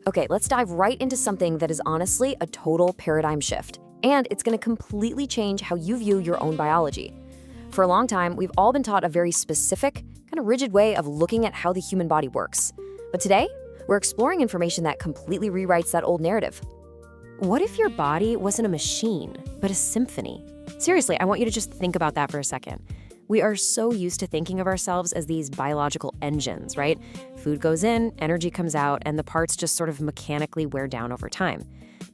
Okay, let's dive right into something that is honestly a total paradigm shift, and it's going to completely change how you view your own biology. For a long time, we've all been taught a very specific, kind of rigid way of looking at how the human body works. But today, we're exploring information that completely rewrites that old narrative. What if your body wasn't a machine, but a symphony? Seriously, I want you to just think about that for a second. We are so used to thinking of ourselves as these biological engines, right? Food goes in, energy comes out, and the parts just sort of mechanically wear down over time.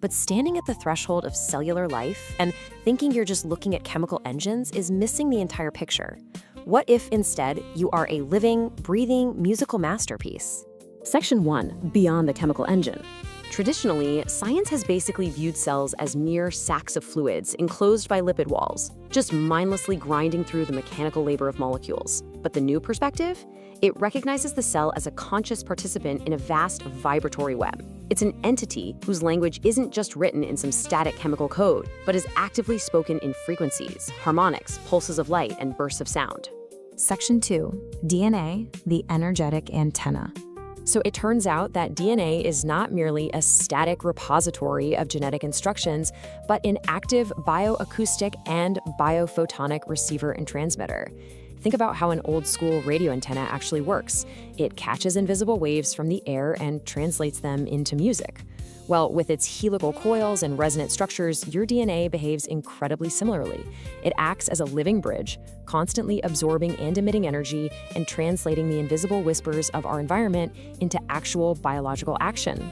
But standing at the threshold of cellular life and thinking you're just looking at chemical engines is missing the entire picture. What if instead you are a living, breathing musical masterpiece? Section 1, Beyond the Chemical Engine. Traditionally, science has basically viewed cells as mere sacs of fluids enclosed by lipid walls, just mindlessly grinding through the mechanical labor of molecules. But the new perspective? It recognizes the cell as a conscious participant in a vast vibratory web. It's an entity whose language isn't just written in some static chemical code, but is actively spoken in frequencies, harmonics, pulses of light, and bursts of sound. Section 2, DNA, the energetic antenna. So it turns out that DNA is not merely a static repository of genetic instructions, but an active bioacoustic and biophotonic receiver and transmitter. Think about how an old-school radio antenna actually works. It catches invisible waves from the air and translates them into music. Well, with its helical coils and resonant structures, your DNA behaves incredibly similarly. It acts as a living bridge, constantly absorbing and emitting energy and translating the invisible whispers of our environment into actual biological action.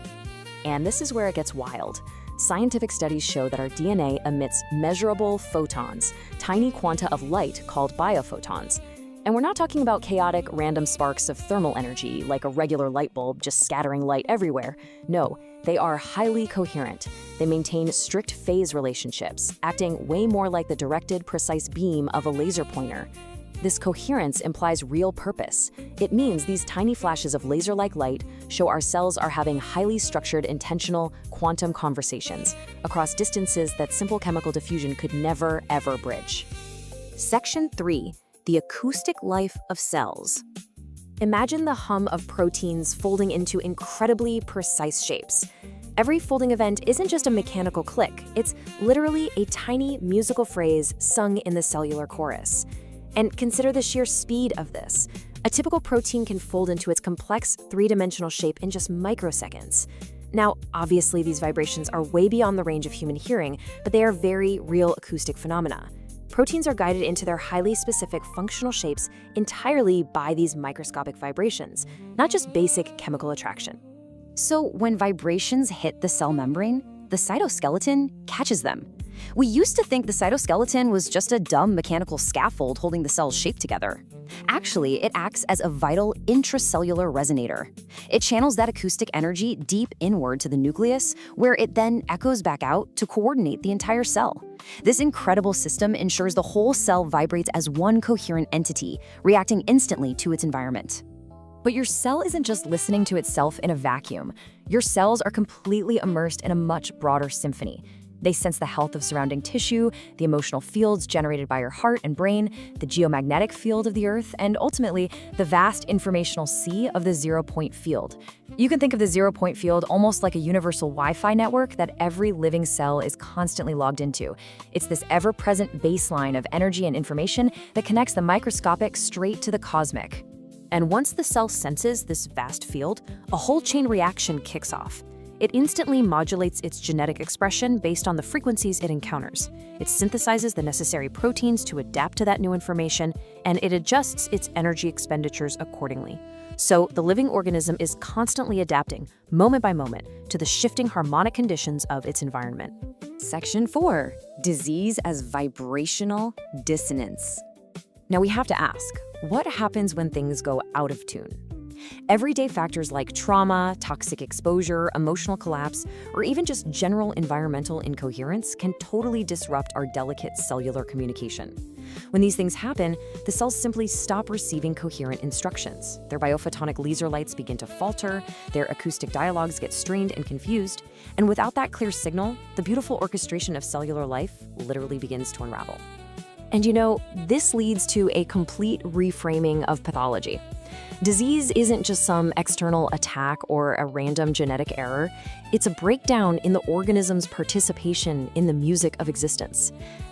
And this is where it gets wild. Scientific studies show that our DNA emits measurable photons, tiny quanta of light called biophotons. And we're not talking about chaotic, random sparks of thermal energy, like a regular light bulb just scattering light everywhere. No, they are highly coherent. They maintain strict phase relationships, acting way more like the directed, precise beam of a laser pointer. This coherence implies real purpose. It means these tiny flashes of laser-like light show our cells are having highly structured, intentional quantum conversations across distances that simple chemical diffusion could never, ever bridge. Section 3. The acoustic life of cells. Imagine the hum of proteins folding into incredibly precise shapes. Every folding event isn't just a mechanical click, it's literally a tiny musical phrase sung in the cellular chorus. And consider the sheer speed of this. A typical protein can fold into its complex three-dimensional shape in just microseconds. Now, obviously, these vibrations are way beyond the range of human hearing, but they are very real acoustic phenomena. Proteins are guided into their highly specific functional shapes entirely by these microscopic vibrations, not just basic chemical attraction. So when vibrations hit the cell membrane, the cytoskeleton catches them. We used to think the cytoskeleton was just a dumb mechanical scaffold holding the cell's shape together. Actually, it acts as a vital intracellular resonator. It channels that acoustic energy deep inward to the nucleus, where it then echoes back out to coordinate the entire cell. This incredible system ensures the whole cell vibrates as one coherent entity, reacting instantly to its environment. But your cell isn't just listening to itself in a vacuum. Your cells are completely immersed in a much broader symphony. They sense the health of surrounding tissue, the emotional fields generated by your heart and brain, the geomagnetic field of the Earth, and ultimately, the vast informational sea of the zero-point field. You can think of the zero-point field almost like a universal Wi-Fi network that every living cell is constantly logged into. It's this ever-present baseline of energy and information that connects the microscopic straight to the cosmic. And once the cell senses this vast field, a whole chain reaction kicks off. It instantly modulates its genetic expression based on the frequencies it encounters. It synthesizes the necessary proteins to adapt to that new information, and it adjusts its energy expenditures accordingly. So the living organism is constantly adapting, moment by moment, to the shifting harmonic conditions of its environment. Section 4. Disease as vibrational dissonance. Now we have to ask, what happens when things go out of tune? Everyday factors like trauma, toxic exposure, emotional collapse, or even just general environmental incoherence can totally disrupt our delicate cellular communication. When these things happen, the cells simply stop receiving coherent instructions. Their biophotonic laser lights begin to falter, their acoustic dialogues get strained and confused, and without that clear signal, the beautiful orchestration of cellular life literally begins to unravel. And this leads to a complete reframing of pathology. Disease isn't just some external attack or a random genetic error. It's a breakdown in the organism's participation in the music of existence.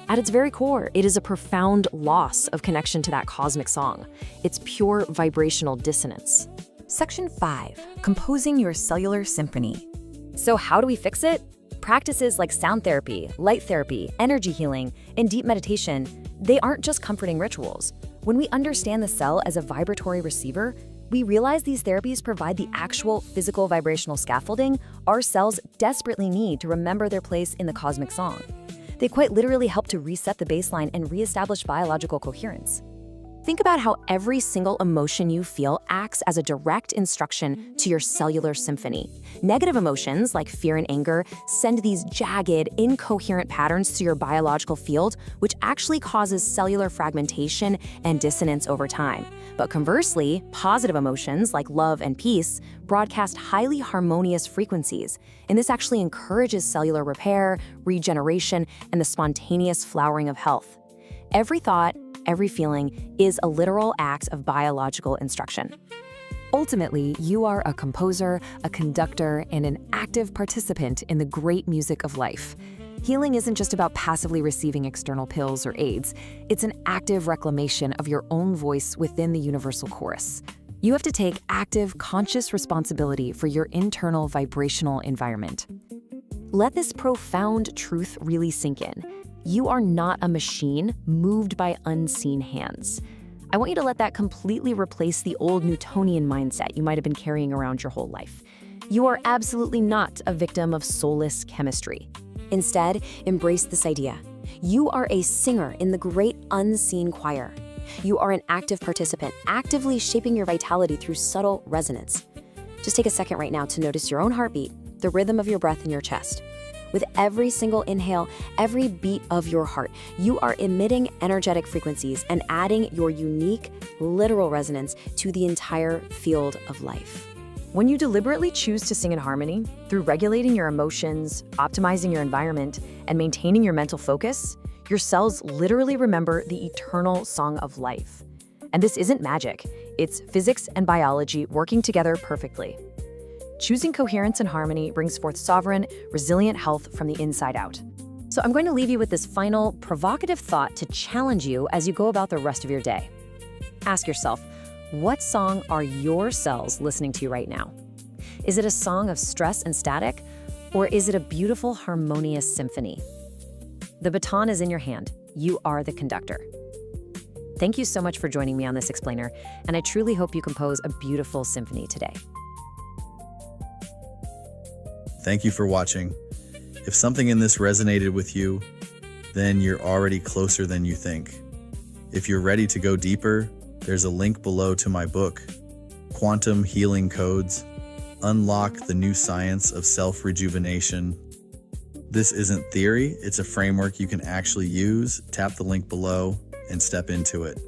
At its very core, it is a profound loss of connection to that cosmic song. It's pure vibrational dissonance. Section 5. Composing your cellular symphony. So how do we fix it? Practices like sound therapy, light therapy, energy healing, and deep meditation, they aren't just comforting rituals. When we understand the cell as a vibratory receiver, we realize these therapies provide the actual physical vibrational scaffolding our cells desperately need to remember their place in the cosmic song. They quite literally help to reset the baseline and reestablish biological coherence. Think about how every single emotion you feel acts as a direct instruction to your cellular symphony. Negative emotions, like fear and anger, send these jagged, incoherent patterns to your biological field, which actually causes cellular fragmentation and dissonance over time. But conversely, positive emotions, like love and peace, broadcast highly harmonious frequencies, and this actually encourages cellular repair, regeneration, and the spontaneous flowering of health. Every thought, every feeling is a literal act of biological instruction. Ultimately, you are a composer, a conductor, and an active participant in the great music of life. Healing isn't just about passively receiving external pills or aids. It's an active reclamation of your own voice within the universal chorus. You have to take active, conscious responsibility for your internal vibrational environment. Let this profound truth really sink in. You are not a machine moved by unseen hands. I want you to let that completely replace the old Newtonian mindset you might have been carrying around your whole life. You are absolutely not a victim of soulless chemistry. Instead, embrace this idea. You are a singer in the great unseen choir. You are an active participant, actively shaping your vitality through subtle resonance. Just take a second right now to notice your own heartbeat, the rhythm of your breath in your chest. With every single inhale, every beat of your heart, you are emitting energetic frequencies and adding your unique, literal resonance to the entire field of life. When you deliberately choose to sing in harmony, through regulating your emotions, optimizing your environment, and maintaining your mental focus, your cells literally remember the eternal song of life. And this isn't magic, it's physics and biology working together perfectly. Choosing coherence and harmony brings forth sovereign, resilient health from the inside out. So I'm going to leave you with this final, provocative thought to challenge you as you go about the rest of your day. Ask yourself, what song are your cells listening to right now? Is it a song of stress and static, or is it a beautiful, harmonious symphony? The baton is in your hand. You are the conductor. Thank you so much for joining me on this explainer, and I truly hope you compose a beautiful symphony today. Thank you for watching. If something in this resonated with you, then you're already closer than you think. If you're ready to go deeper, there's a link below to my book, Quantum Healing Codes, Unlock the New Science of Self-Rejuvenation. This isn't theory, it's a framework you can actually use. Tap the link below and step into it.